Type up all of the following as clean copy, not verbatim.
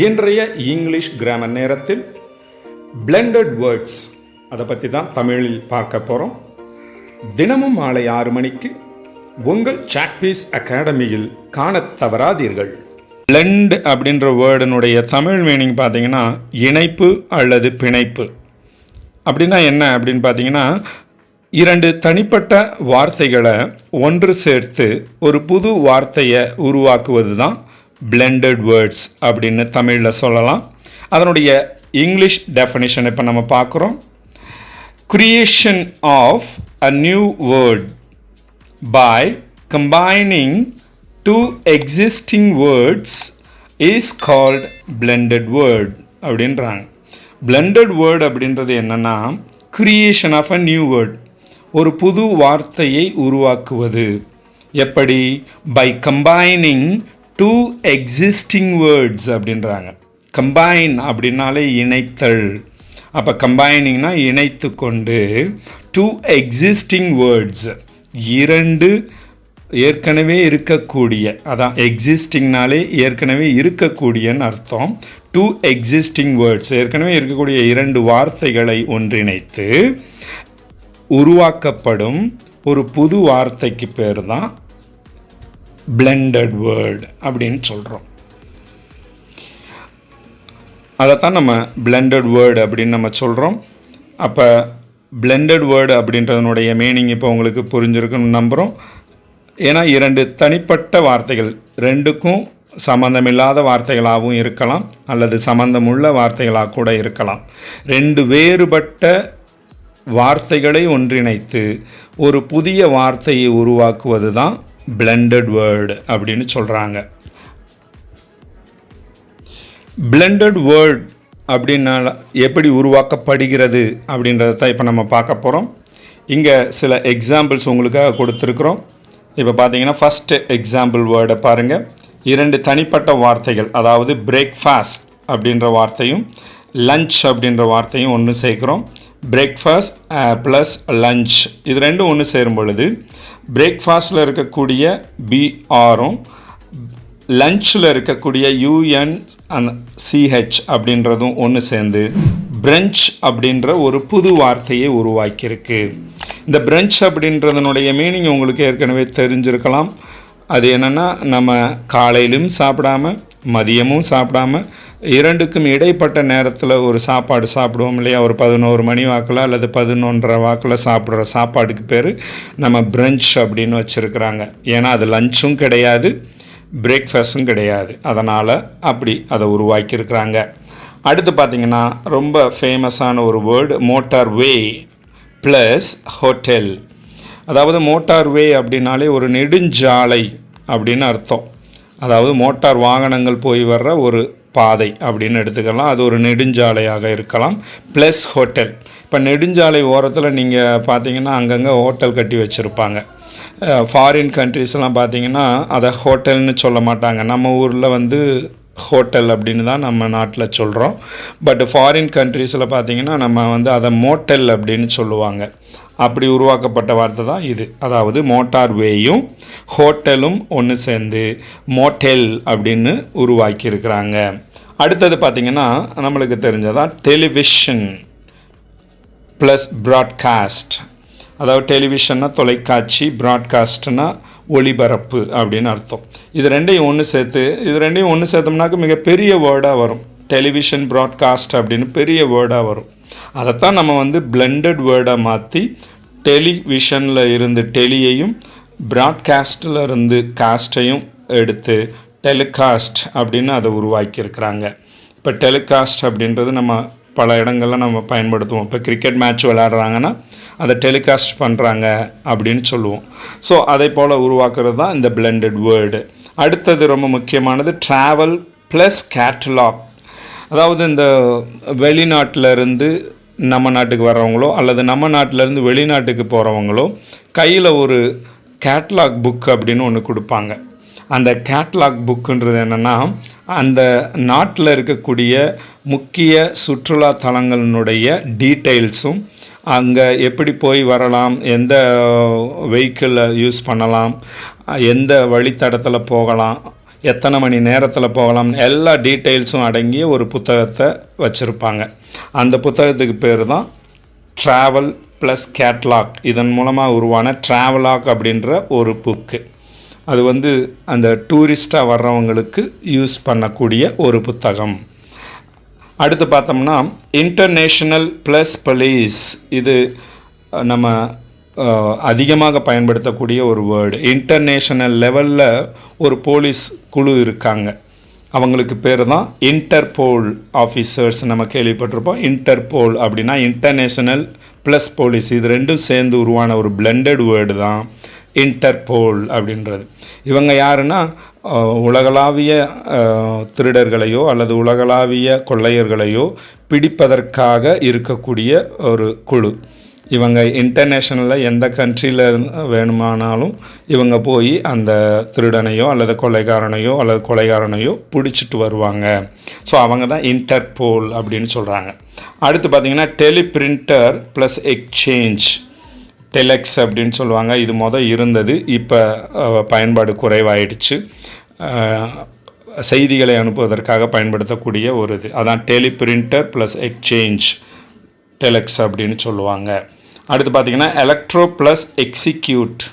இன்றைய English grammar நேரத்தில் blended words அதை பற்றி தான் தமிழில் பார்க்க போகிறோம். தினமும் மாலை 6 மணிக்கு உங்கள் சாக்பீஸ் அகாடமியில் காணத் தவறாதீர்கள். பிளெண்ட் அப்படின்ற வேர்டினுடைய தமிழ் மீனிங் பார்த்தீங்கன்னா இணைப்பு அல்லது பிணைப்பு. அப்படின்னா என்ன அப்படின்னு பார்த்தீங்கன்னா, 2 தனிப்பட்ட வார்த்தைகளை ஒன்று சேர்த்து ஒரு புது வார்த்தையை உருவாக்குவது தான் blended words அப்படின்னு தமிழில் சொல்லலாம். அதனுடைய இங்கிலீஷ் டெஃபினிஷன் இப்போ நம்ம பார்க்குறோம். Creation of a new word by combining 2 existing words is called blended word அப்படின்றாங்க. blended word அப்படின்றது என்னன்னா, creation of a new word, ஒரு புது வார்த்தையை உருவாக்குவது. எப்படி? by combining 2 existing words அப்படின்றாங்க. கம்பைன் அப்படின்னாலே இணைத்தல். அப்போ கம்பைனிங்னா இணைத்து கொண்டு 2 existing words, 2 ஏற்கனவே இருக்கக்கூடிய, அதான் எக்ஸிஸ்டிங்னாலே ஏற்கனவே இருக்கக்கூடியன்னு அர்த்தம். 2 existing words, ஏற்கனவே இருக்கக்கூடிய 2 வார்த்தைகளை ஒன்றிணைத்து உருவாக்கப்படும் ஒரு புது வார்த்தைக்கு பேர் தான் blended word அப்படின்னு சொல்கிறோம். அதைத்தான் நம்ம blended word அப்படின்னு நம்ம சொல்கிறோம். அப்போ blended word அப்படின்றதனுடைய மீனிங் இப்போ உங்களுக்கு புரிஞ்சிருக்குன்னு நம்புகிறோம். ஏன்னா 2 தனிப்பட்ட வார்த்தைகள், 2க்கும் சம்மந்தமில்லாத வார்த்தைகளாகவும் இருக்கலாம் அல்லது சம்மந்தமுள்ள வார்த்தைகளாக கூட இருக்கலாம். 2 வேறுபட்ட வார்த்தைகளை ஒன்றிணைத்து ஒரு புதிய வார்த்தையை உருவாக்குவது தான் blended word அப்படின்னு சொல்கிறாங்க. blended word அப்படின்னா எப்படி உருவாக்கப்படுகிறது அப்படின்றத தான் இப்போ நம்ம பார்க்க போகிறோம். இங்கே சில எக்ஸாம்பிள்ஸ் உங்களுக்காக கொடுத்துருக்குறோம். இப்போ பார்த்தீங்கன்னா ஃபஸ்ட்டு எக்ஸாம்பிள் வேர்டை பாருங்கள். 2 தனிப்பட்ட வார்த்தைகள், அதாவது பிரேக்ஃபாஸ்ட் அப்படின்ற வார்த்தையும் லஞ்ச் அப்படின்ற வார்த்தையும் ஒன்று சேர்க்குறோம். பிரேக்ஃபாஸ்ட் ப்ளஸ் லஞ்ச், இது ரெண்டும் ஒன்று சேரும் பொழுது பிரேக்ஃபாஸ்ட்டில் இருக்கக்கூடிய பிஆரும் லஞ்சில் இருக்கக்கூடிய UNCH அப்படின்றதும் ஒன்று சேர்ந்து பிரஞ்ச் அப்படின்ற ஒரு புது வார்த்தையை உருவாக்கியிருக்கு. இந்த பிரஞ்ச் அப்படின்றதனுடைய மீனிங் உங்களுக்கு ஏற்கனவே தெரிஞ்சிருக்கலாம். அது என்னென்னா, நம்ம காலையிலும் சாப்பிடாமல் மதியமும் சாப்பிடாமல் 2க்கும் இடைப்பட்ட நேரத்தில் ஒரு சாப்பாடு சாப்பிடுவோம் இல்லையா, ஒரு 11 மணி வாக்கில் அல்லது 11:30 வாக்கில் சாப்பிட்ற சாப்பாடுக்கு பேர் நம்ம பிரஞ்ச் அப்படின்னு வச்சுருக்குறாங்க. ஏன்னா அது லஞ்சும் கிடையாது, பிரேக்ஃபாஸ்ட்டும் கிடையாது, அதனால் அப்படி அதை உருவாக்கியிருக்கிறாங்க. அடுத்து பார்த்திங்கன்னா ரொம்ப ஃபேமஸான ஒரு வேர்டு மோட்டார் வே ப்ளஸ் ஹோட்டல். அதாவது மோட்டார் வே அப்படின்னாலே ஒரு நெடுஞ்சாலை அப்படின்னு அர்த்தம். அதாவது மோட்டார் வாகனங்கள் போய் வர்ற ஒரு பாதை அப்படின்னு எடுத்துக்கலாம். அது ஒரு நெடுஞ்சாலையாக இருக்கலாம். Plus hotel. இப்போ நெடுஞ்சாலை ஓரத்தில் நீங்கள் பார்த்தீங்கன்னா அங்கங்கே ஹோட்டல் கட்டி வச்சுருப்பாங்க. ஃபாரின் கண்ட்ரீஸ்லாம் பார்த்தீங்கன்னா அதை ஹோட்டல்னு சொல்ல மாட்டாங்க. நம்ம ஊரில் வந்து ஹோட்டல் அப்படின்னு தான் நம்ம நாட்டில் சொல்கிறோம். பட் ஃபாரின் கண்ட்ரீஸில் பார்த்தீங்கன்னா நம்ம வந்து அதை மோட்டல் அப்படின்னு சொல்லுவாங்க. அப்படி உருவாக்கப்பட்ட வார்த்தை தான் இது. அதாவது மோட்டார் வேயும் ஹோட்டலும் ஒன்று சேர்ந்து மோட்டல் அப்படின்னு உருவாக்கியிருக்கிறாங்க. அடுத்தது பார்த்திங்கன்னா நம்மளுக்கு தெரிஞ்சதான் டெலிவிஷன் ப்ளஸ் ப்ராட்காஸ்ட். அதாவது டெலிவிஷன்னா தொலைக்காட்சி, ப்ராட்காஸ்ட்னா ஒளிபரப்பு அப்படின்னு அர்த்தம். இது ரெண்டையும் ஒன்று சேர்த்தோம்னாக்க மிகப்பெரிய வேர்டாக வரும். டெலிவிஷன் ப்ராட்காஸ்ட் அப்படின்னு பெரிய வேர்டாக வரும். அதைத்தான் நம்ம வந்து blended வேர்டாக மாற்றி டெலிவிஷனில் இருந்து டெலியையும் ப்ராட்காஸ்டில் இருந்து காஸ்ட்டையும் எடுத்து டெலிகாஸ்ட் அப்படின்னு அதை உருவாக்கியிருக்கிறாங்க. இப்போ டெலிகாஸ்ட் அப்படின்றது நம்ம பல இடங்களில் நம்ம பயன்படுத்துவோம். இப்போ கிரிக்கெட் மேட்ச் விளையாடுறாங்கன்னா அதை டெலிகாஸ்ட் பண்ணுறாங்க அப்படின்னு சொல்லுவோம். ஸோ அதை போல் உருவாக்குறது தான் இந்த blended வேர்டு. அடுத்தது ரொம்ப முக்கியமானது ட்ராவல் ப்ளஸ் கேட்டலாக். அதாவது இந்த வெளிநாட்டிலேருந்து நம்ம நாட்டுக்கு வர்றவங்களோ அல்லது நம்ம நாட்டிலேருந்து வெளிநாட்டுக்கு போகிறவங்களோ கையில் ஒரு கேட்லாக் புக் அப்படின்னு ஒன்று கொடுப்பாங்க. அந்த கேட்லாக் புக்குன்றது என்னென்னா, அந்த நாட்டில் இருக்கக்கூடிய முக்கிய சுற்றுலா தலங்களினுடைய டீட்டெயில்ஸும், அங்கே எப்படி போய் வரலாம், எந்த வெஹிக்கிளை யூஸ் பண்ணலாம், எந்த வழித்தடத்தில் போகலாம், எத்தனை மணி நேரத்தில் போகலாம், எல்லா டீட்டெயில்ஸும் அடங்கிய ஒரு புத்தகத்தை வச்சுருப்பாங்க. அந்த புத்தகத்துக்கு பேர் தான் ட்ராவல் ப்ளஸ் கேட்லாக். இதன் மூலமாக உருவான ட்ராவலாக் அப்படின்ற ஒரு புக்கு. அது வந்து அந்த டூரிஸ்டாக வர்றவங்களுக்கு யூஸ் பண்ணக்கூடிய ஒரு புத்தகம். அடுத்து பார்த்தோம்னா இன்டர்நேஷ்னல் ப்ளஸ் போலீஸ். இது நம்ம அதிகமாக பயன்படுத்தக்கூடிய ஒரு வேர்டு. இன்டர்நேஷ்னல் லெவலில் ஒரு போலீஸ் குழு இருக்காங்க, அவங்களுக்கு பேர் தான் இன்டர்போல் ஆஃபீஸர்ஸ். நம்ம கேள்விப்பட்டிருப்போம். இன்டர்போல் அப்படின்னா இன்டர்நேஷ்னல் ப்ளஸ் போலீஸ், இது ரெண்டும் சேர்ந்து உருவான ஒரு பிளெண்டட் வேர்டு தான் இன்டர்போல் அப்படின்றது. இவங்க யாருன்னா உலகளாவிய திருடர்களையோ அல்லது உலகளாவிய கொள்ளையர்களையோ பிடிப்பதற்காக இருக்கக்கூடிய ஒரு குழு. இவங்க இன்டர்நேஷ்னலில் எந்த கண்ட்ரியில் வேணுமானாலும் இவங்க போய் அந்த திருடனையோ அல்லது கொலைகாரனையோ பிடிச்சிட்டு வருவாங்க. ஸோ அவங்க தான் இன்டர்போல் அப்படின்னு சொல்கிறாங்க. அடுத்து பார்த்திங்கன்னா டெலிபிரிண்டர் ப்ளஸ் எக்ஸ்சேஞ்ச், டெலெக்ஸ் அப்படின்னு சொல்லுவாங்க. இது இருந்தது, இப்போ பயன்பாடு குறைவாயிடுச்சு. செய்திகளை அனுப்புவதற்காக பயன்படுத்தக்கூடிய ஒரு இது, அதான் டெலிபிரிண்டர் ப்ளஸ் எக்ஸ்சேஞ்ச், டெலெக்ஸ் அப்படின்னு சொல்லுவாங்க. அடுத்து பார்த்திங்கன்னா எலக்ட்ரோ ப்ளஸ் எக்ஸிக்யூட்.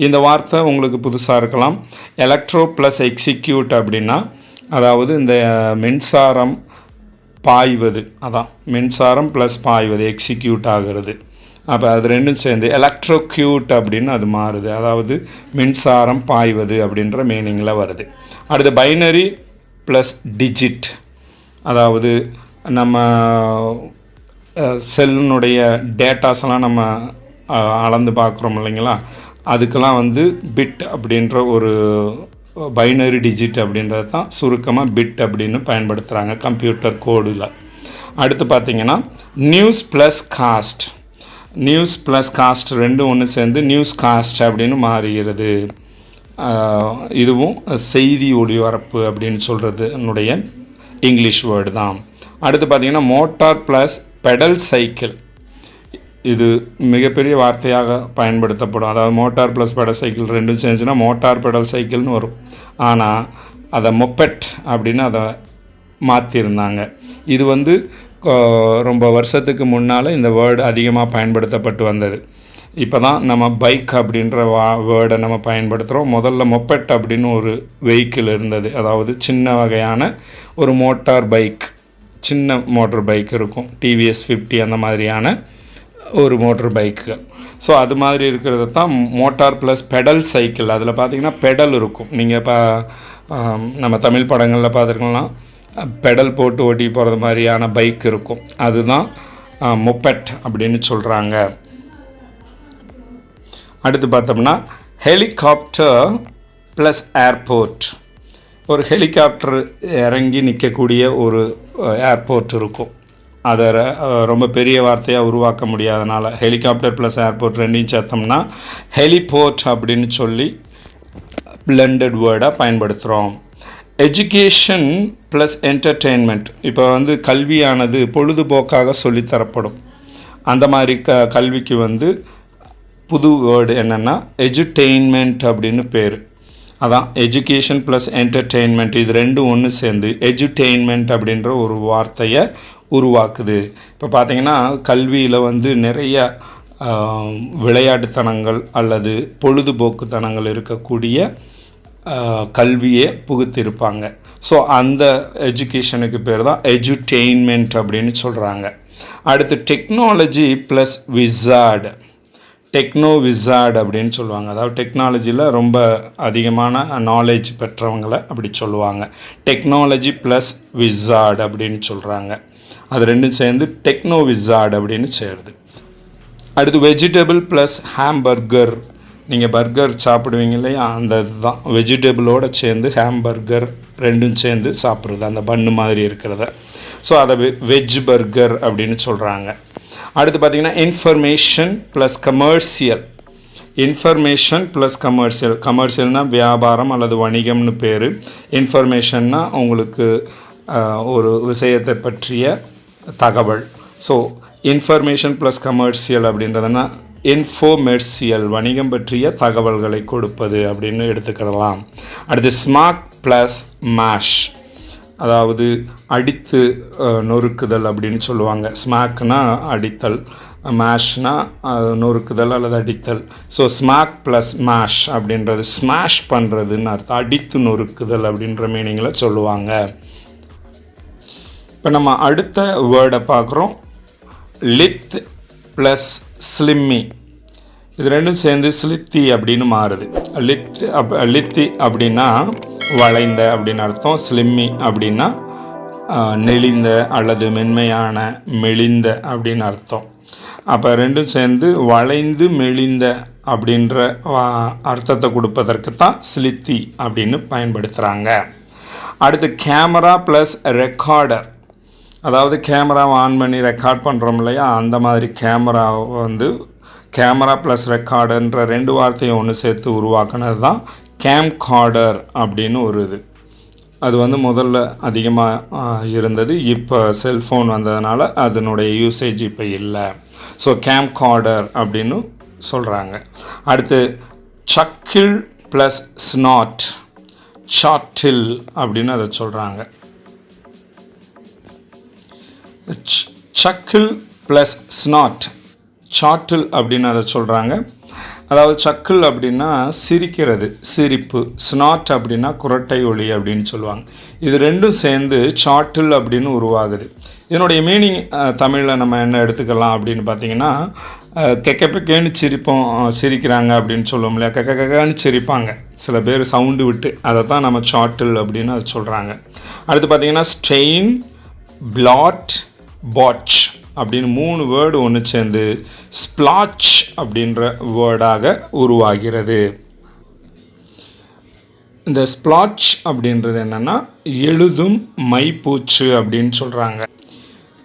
இந்த வார்த்தை உங்களுக்கு புதுசாக இருக்கலாம். எலக்ட்ரோ ப்ளஸ் எக்ஸிக்யூட் அப்படின்னா அதாவது இந்த மின்சாரம் பாய்வது, அதான் மின்சாரம் ப்ளஸ் பாய்வது, எக்ஸிக்யூட் ஆகிறது. அப்போ அது ரெண்டும் சேர்ந்து எலக்ட்ரோக்யூட் அப்படின்னு அது மாறுது, அதாவது மின்சாரம் பாய்வது அப்படின்ற மீனிங்கில் வருது. அடுத்து பைனரி ப்ளஸ் டிஜிட், அதாவது நம்ம செல்லினுடைய டேட்டாஸ்லாம் நம்ம அளந்து பார்க்குறோம் இல்லைங்களா, அதுக்கெல்லாம் வந்து பிட் அப்படின்ற ஒரு பைனரி டிஜிட் அப்படின்றது தான் சுருக்கமாக பிட் அப்படின்னு பயன்படுத்துகிறாங்க கம்ப்யூட்டர் கோடில். அடுத்து பார்த்திங்கன்னா news plus cost. News plus cost ரெண்டும் ஒன்று சேர்ந்து நியூஸ் காஸ்ட் அப்படின்னு மாறுகிறது. இதுவும் செய்தி ஒளிபரப்பு அப்படின்னு சொல்கிறது என்னுடைய இங்கிலீஷ் வேர்டு தான். அடுத்து பார்த்திங்கன்னா மோட்டார் ப்ளஸ் பெடல் சைக்கிள். இது மிகப்பெரிய வார்த்தையாக பயன்படுத்தப்படும். அதாவது மோட்டார் ப்ளஸ் பெடல் சைக்கிள் ரெண்டும் சேர்ந்துச்சுன்னா மோட்டார் பெடல் சைக்கிள்னு வரும். ஆனால் அதை மொப்பெட் அப்படின்னு அதை மாற்றிருந்தாங்க. இது வந்து ரொம்ப வருஷத்துக்கு முன்னால் இந்த வேர்டு அதிகமாக பயன்படுத்தப்பட்டு வந்தது. இப்போ தான் நம்ம பைக் அப்படின்ற வேர்டை நம்ம பயன்படுத்துகிறோம். முதல்ல மொப்பெட் அப்படின்னு ஒரு வெஹிக்கிள் இருந்தது, அதாவது சின்ன வகையான ஒரு மோட்டார் பைக், சின்ன மோட்டர் பைக் இருக்கும், டிவிஎஸ் 50 அந்த மாதிரியான ஒரு மோட்டர் பைக்கு. ஸோ அது மாதிரி இருக்கிறது தான் மோட்டார் ப்ளஸ் பெடல் சைக்கிள். அதில் பார்த்திங்கன்னா பெடல் இருக்கும். நீங்கள் இப்போ நம்ம தமிழ் படங்களில் பார்த்துருக்கலாம், பெடல் போட்டு ஓட்டி போகிறது மாதிரியான பைக் இருக்கும், அதுதான் மொப்பெட் அப்படின்னு சொல்கிறாங்க. அடுத்து பார்த்தோம்னா ஹெலிகாப்டர் ப்ளஸ் ஏர்போர்ட். ஒரு ஹெலிகாப்டர் இறங்கி நிற்கக்கூடிய ஒரு ஏர்போர்ட் இருக்கும். அதை ரொம்ப பெரிய வார்த்தையாக உருவாக்க முடியாதனால ஹெலிகாப்டர் ப்ளஸ் ஏர்போர்ட் ரெண்டையும் சேர்த்தோம்னா ஹெலிபோர்ட் அப்படின்னு சொல்லி பிளெண்டட் வேர்டாக பயன்படுத்துகிறோம். Education plus entertainment. இப்போ வந்து கல்வியானது பொழுதுபோக்காக சொல்லித்தரப்படும். அந்த மாதிரி கல்விக்கு வந்து புது வேர்டு என்னென்னா எஜுடெயின்மெண்ட் அப்படின்னு பேர். அதான் எஜுகேஷன் ப்ளஸ் என்டர்டெயின்மெண்ட், இது ரெண்டும் ஒன்று சேர்ந்து எஜுடெயின்மெண்ட் அப்படின்ற ஒரு வார்த்தையை உருவாக்குது. இப்போ பார்த்திங்கன்னா கல்வியில் வந்து நிறைய விளையாட்டுத்தனங்கள் அல்லது பொழுதுபோக்குத்தனங்கள் இருக்கக்கூடிய கல்வியை புகுத்திருப்பாங்க. ஸோ அந்த எஜுகேஷனுக்கு பேர் தான் எஜுடெயின்மெண்ட் அப்படின்னு சொல்கிறாங்க. அடுத்து technology plus wizard, techno wizard அப்படின்னு சொல்லுவாங்க. அதாவது டெக்னாலஜியில் ரொம்ப அதிகமான நாலேஜ் பெற்றவங்களை அப்படி சொல்லுவாங்க. டெக்னாலஜி ப்ளஸ் விசார்டு அப்படின்னு சொல்கிறாங்க. அது ரெண்டும் சேர்ந்து டெக்னோ விசார்டு அப்படின்னு சேருது. அடுத்து வெஜிடபிள் ப்ளஸ் ஹாம்பர்கர். நீங்கள் பர்கர் சாப்பிடுவீங்க இல்லையா, அந்த இதுதான் வெஜிடபிளோடு சேர்ந்து ஹாம்பர்கர் ரெண்டும் சேர்ந்து சாப்பிட்றது, அந்த பன்னு மாதிரி இருக்கிறத. ஸோ அதை வெஜ் பர்கர் அப்படின்னு சொல்கிறாங்க. அடுத்து பார்த்திங்கன்னா information plus commercial. Information plus commercial. கமர்ஷியல்னால் வியாபாரம் அல்லது வணிகம்னு பேர். இன்ஃபர்மேஷன்னா உங்களுக்கு ஒரு விஷயத்தை பற்றிய தகவல். ஸோ இன்ஃபர்மேஷன் ப்ளஸ் கமர்ஷியல் அப்படின்றதுனா இன்ஃபோமெர்சியல் வணிகம் பற்றிய தகவல்களை கொடுப்பது அப்படின்னு எடுத்துக்கிடலாம். அடுத்து ஸ்மாக் ப்ளஸ் மேஷ், அதாவது அடித்து நொறுக்குதல் அப்படின்னு சொல்லுவாங்க. ஸ்மாக்னா அடித்தல், மேஷ்னா நொறுக்குதல் அல்லது அடித்தல். ஸோ ஸ்மாக் ப்ளஸ் மேஷ் அப்படின்றது ஸ்மாஷ் பண்ணுறதுன்னு அர்த்தம், அடித்து நொறுக்குதல் அப்படின்ற மீனிங்கில் சொல்லுவாங்க. இப்போ நம்ம அடுத்த வேர்டை பார்க்குறோம். லித் ப்ளஸ் ஸ்லிம்மி, இது ரெண்டும் சேர்ந்து ஸ்லித்தி அப்படின்னு மாறுது. லித்தி அப்படின்னா வளைந்த அப்படின்னு அர்த்தம், ஸ்லிம்மி அப்படின்னா நெளிந்த அல்லது மென்மையான, மெலிந்த அப்படின்னு அர்த்தம். அப்போ ரெண்டும் சேர்ந்து வளைந்து மெலிந்த அப்படின்ற அர்த்தத்தை கொடுப்பதற்கு தான் ஸ்லித்தி அப்படின்னு பயன்படுத்துகிறாங்க. அடுத்து கேமரா ப்ளஸ் ரெக்கார்டர், அதாவது கேமராவை ஆன் பண்ணி ரெக்கார்ட் பண்ணுறோம் இல்லையா, அந்த மாதிரி கேமரா வந்து கேமரா ப்ளஸ் ரெக்கார்டர்ன்ற ரெண்டு வார்த்தையை ஒன்று சேர்த்து உருவாக்குனது தான் கேம்கார்டர் அப்படின்னு ஒரு இது. அது வந்து முதல்ல அதிகமாக இருந்தது, இப்போ செல்ஃபோன் வந்ததுனால அதனுடைய யூசேஜ் இப்போ இல்லை. ஸோ கேம்கார்டர் அப்படின்னு சொல்கிறாங்க. அடுத்து சக்கிள் ப்ளஸ் ஸ்நாட், சாட்டில் அப்படின்னு அதை சொல்கிறாங்க. சக்கிள் ப்ளஸ் ஸ்நாட், சாட்டில் அப்படின்னு அதை சொல்கிறாங்க. அதாவது சக்கிள் அப்படின்னா சிரிக்கிறது, சிரிப்பு. ஸ்நாட் அப்படின்னா குரட்டை ஒளி அப்படின்னு சொல்லுவாங்க. இது ரெண்டும் சேர்ந்து சாட்டில் அப்படின்னு உருவாகுது. இதனுடைய மீனிங் தமிழில் நம்ம என்ன எடுத்துக்கலாம் அப்படின்னு பார்த்தீங்கன்னா, கெக்கன்னு சிரிக்கிறாங்க அப்படின்னு சொல்லுவோம் இல்லையா, கக்கன்னு சிரிப்பாங்க சில பேர் சவுண்டு விட்டு, அதை தான் நம்ம சாட்டில் அப்படின்னு அதை சொல்கிறாங்க. அடுத்து பார்த்திங்கன்னா ஸ்டெயின், பிளாட், பாட்ச் அப்படின்னு 3 வேர்டு ஒன்று சேர்ந்து ஸ்ப்ளாட்ச் அப்படின்ற வேர்டாக உருவாகிறது. இந்த ஸ்ப்ளாட்ச் அப்படின்றது என்னென்னா எழுதும் மைப்பூச்சு அப்படின்னு சொல்கிறாங்க.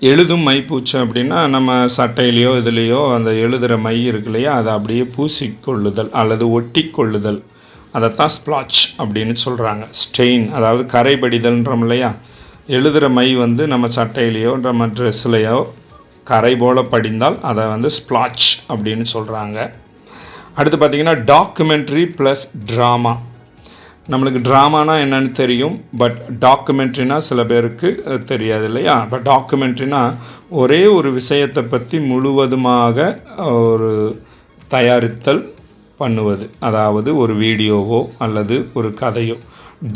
எழுதும் மைப்பூச்சு அப்படின்னா நம்ம சட்டையிலையோ இதுலேயோ அந்த எழுதுகிற மை இருக்கு இல்லையா, அதை அப்படியே பூசிக்கொள்ளுதல் அல்லது ஒட்டி கொள்ளுதல், அதைத்தான் ஸ்ப்ளாட்ச் அப்படின்னு சொல்கிறாங்க. ஸ்டெயின் அதாவது கரைபடிதல்ன்றோம் இல்லையா, எழுதுகிற மை வந்து நம்ம சட்டையிலையோ நம்ம ட்ரெஸ்லையோ கரை போல் படிந்தால் அதை வந்து ஸ்ப்ளாட்ச் அப்படின்னு சொல்கிறாங்க. அடுத்து பார்த்திங்கன்னா டாக்குமெண்ட்ரி ப்ளஸ் ட்ராமா. நம்மளுக்கு ட்ராமானா என்னென்னு தெரியும், பட் டாக்குமெண்ட்ரினா சில பேருக்கு தெரியாது இல்லையா. இப்போ டாக்குமெண்ட்ரினா ஒரே ஒரு விஷயத்தை பற்றி முழுவதுமாக ஒரு தயாரித்தல் பண்ணுவது, அதாவது ஒரு வீடியோவோ அல்லது ஒரு கதையோ.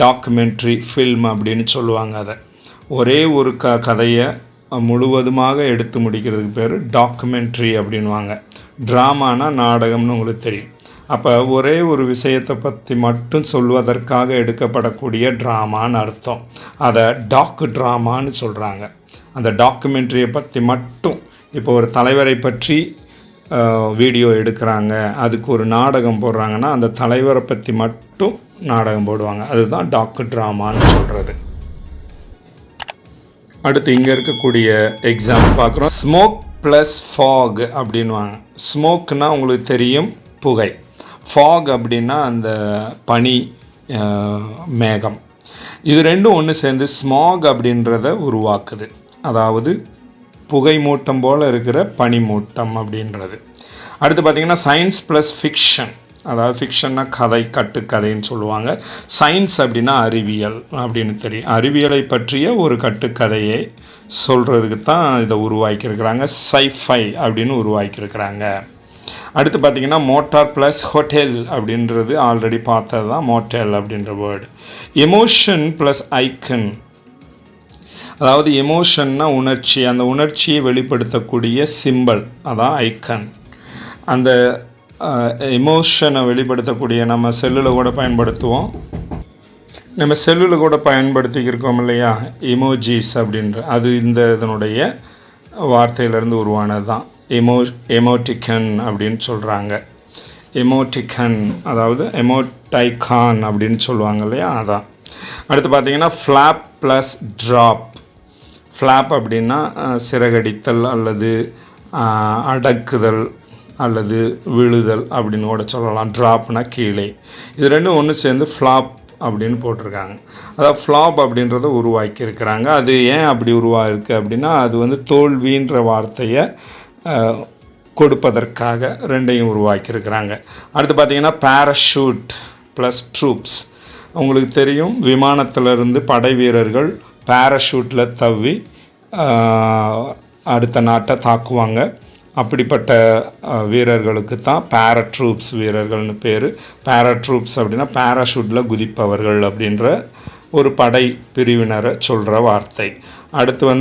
டாக்குமெண்ட்ரி ஃபில்ம் அப்படின்னு சொல்லுவாங்க. அதை ஒரே ஒரு கதையை முழுவதுமாக எடுத்து முடிக்கிறதுக்கு பேர் டாக்குமெண்ட்ரி அப்படின்வாங்க. ட்ராமானா நாடகம்னு உங்களுக்கு தெரியும். அப்போ ஒரே ஒரு விஷயத்தை பற்றி மட்டும் சொல்வதற்காக எடுக்கப்படக்கூடிய ட்ராமான்னு அர்த்தம். அதை ட்ராமான்னு சொல்கிறாங்க. அந்த டாக்குமெண்ட்ரியை பற்றி மட்டும், இப்போ ஒரு தலைவரை பற்றி வீடியோ எடுக்கிறாங்க, அதுக்கு ஒரு நாடகம் போடுறாங்கன்னா அந்த தலைவரை பற்றி மட்டும் நாடகம் போடுவாங்க, அதுதான் ட்ராமான்னு சொல்கிறது. அடுத்து இங்கே இருக்கக்கூடிய எக்ஸாம்பிள் பார்க்குறோம். ஸ்மோக் ப்ளஸ் ஃபாக் அப்படின்வாங்க. ஸ்மோக்னா உங்களுக்கு தெரியும் புகை, ஃபாக் அப்படின்னா அந்த பனி மேகம். இது ரெண்டும் ஒன்று சேர்ந்து ஸ்மாக் அப்படின்றத உருவாக்குது, அதாவது புகை மூட்டம் போல் இருக்கிற பனிமூட்டம் அப்படின்றது. அடுத்து பார்த்திங்கன்னா சயின்ஸ் ப்ளஸ் ஃபிக்ஷன், அதாவது ஃபிக்ஷன்னா கதை, கட்டுக்கதைன்னு சொல்லுவாங்க. சயின்ஸ் அப்படின்னா அறிவியல் அப்படின்னு தெரியும். அறிவியலை பற்றிய ஒரு கட்டுக்கதையை சொல்கிறதுக்கு தான் இதை உருவாக்கியிருக்கிறாங்க. சைஃபை அப்படின்னு உருவாக்கியிருக்கிறாங்க. அடுத்து பார்த்திங்கன்னா மோட்டார் ப்ளஸ் ஹோட்டல் அப்படின்றது ஆல்ரெடி பார்த்தது தான் மோட்டல் அப்படின்ற வேர்டு. எமோஷன் ப்ளஸ் ஐக்கன், அதாவது எமோஷன்னா உணர்ச்சி, அந்த உணர்ச்சியை வெளிப்படுத்தக்கூடிய சிம்பல், அதான் ஐக்கன். அந்த எமோஷனை வெளிப்படுத்தக்கூடிய நம்ம செல்லில் கூட பயன்படுத்துவோம், நம்ம செல்லில் கூட பயன்படுத்திக்கிருக்கோம் இல்லையா, எமோஜிஸ் அப்படின்ற, அது இந்த இதனுடைய வார்த்தையிலேருந்து உருவானது தான். எமோட்டிகன் அப்படின்னு சொல்கிறாங்க. எமோட்டிகன் அதாவது எமோடைகான் அப்படின்னு சொல்லுவாங்க இல்லையா, அதான். அடுத்து பார்த்திங்கன்னா ஃப்ளாப் ப்ளஸ் ட்ராப். ஃப்ளாப் அப்படின்னா சிறகடித்தல் அல்லது அடக்குதல் அல்லது விழுதல் அப்படின்னு கூட சொல்லலாம். ட்ராப்னா கீழே. இது ரெண்டும் ஒன்று சேர்ந்து ஃப்ளாப் அப்படின்னு போட்டிருக்காங்க. அதாவது ஃப்ளாப் அப்படின்றத உருவாக்கியிருக்கிறாங்க. அது ஏன் அப்படி உருவாயிருக்கு அப்படின்னா, அது வந்து தோல்வின்ற வார்த்தையை கொடுப்பதற்காக ரெண்டையும் உருவாக்கியிருக்கிறாங்க. அடுத்து பார்த்திங்கன்னா பேராஷூட் ப்ளஸ் ட்ரூப்ஸ். உங்களுக்கு தெரியும், விமானத்திலிருந்து படை வீரர்கள் பேராஷூட்டில் தவ்வி அடுத்த நாட்டை தாக்குவாங்க. அப்படிப்பட்ட வீரர்களுக்கு தான் பேராட்ரூப்ஸ் வீரர்கள்னு பேர். பேராட்ரூப்ஸ் அப்படின்னா பேராஷூட்டில் குதிப்பவர்கள் அப்படின்ற ஒரு படை பிரிவினரை சொல்கிற வார்த்தை. அடுத்து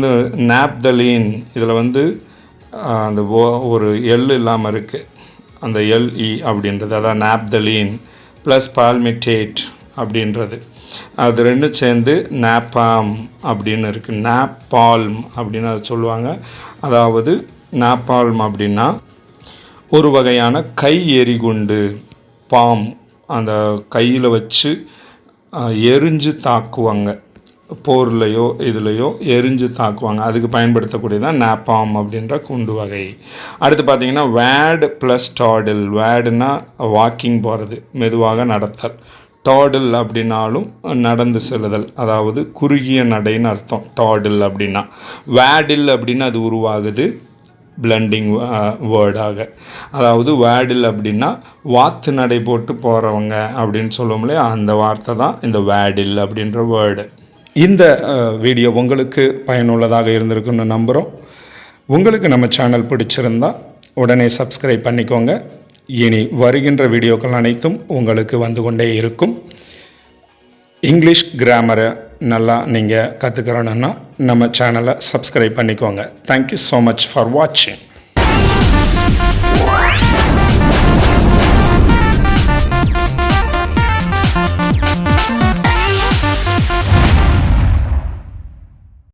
நாப்தலீன். இதில் அந்த ஒரு எல் இல்லாமல் இருக்குது, அந்த எல்இ அப்படின்றது, அதான் நாப்தலீன் ப்ளஸ் பால்மிட்டேட் அப்படின்றது. அது ரெண்டும் சேர்ந்து நாப்பாம் அப்படின்னு இருக்குது. நாப்பால்ம் அப்படின்னு அதை சொல்லுவாங்க. அதாவது நாப்பால்ம் அப்படின்னா ஒரு வகையான கை எரிகுண்டு. பாம் அந்த கையில் வச்சு எரிஞ்சு தாக்குவாங்க, போர்லையோ இதுலையோ எரிஞ்சு தாக்குவாங்க. அதுக்கு பயன்படுத்தக்கூடியதான் நாப்பாம் அப்படின்ற குண்டு வகை. அடுத்து பார்த்திங்கன்னா வேட் ப்ளஸ் டாடில். வேடுனா வாக்கிங் போகிறது, மெதுவாக நடத்தல். டாடில் அப்படின்னாலும் நடந்து செல்லுதல், அதாவது குறுகிய நடைன்னு அர்த்தம் டாடில் அப்படின்னா. வேடில் அப்படின்னு அது உருவாகுது பிளண்டிங் வேர்டாக. அதாவது வேடில் அப்படின்னா வாத்து நடை போட்டு போகிறவங்க அப்படின்னு சொல்லுவோம் இல்லையா, அந்த வார்த்தை தான் இந்த வேடில் அப்படின்ற வேர்டு. இந்த வீடியோ உங்களுக்கு பயனுள்ளதாக இருந்திருக்குன்னு நம்புகிறோம். உங்களுக்கு நம்ம சேனல் பிடிச்சிருந்தா உடனே சப்ஸ்கிரைப் பண்ணிக்கோங்க. இனி வருகின்ற வீடியோக்கள் அனைத்தும் உங்களுக்கு வந்து கொண்டே இருக்கும். இங்கிலீஷ் கிராமரை நல்லா நீங்கள் கற்றுக்கிறோன்னா நம்ம சேனலை சப்ஸ்கிரைப் பண்ணிக்கோங்க. தேங்க்யூ ஸோ மச் ஃபார் வாட்சிங்.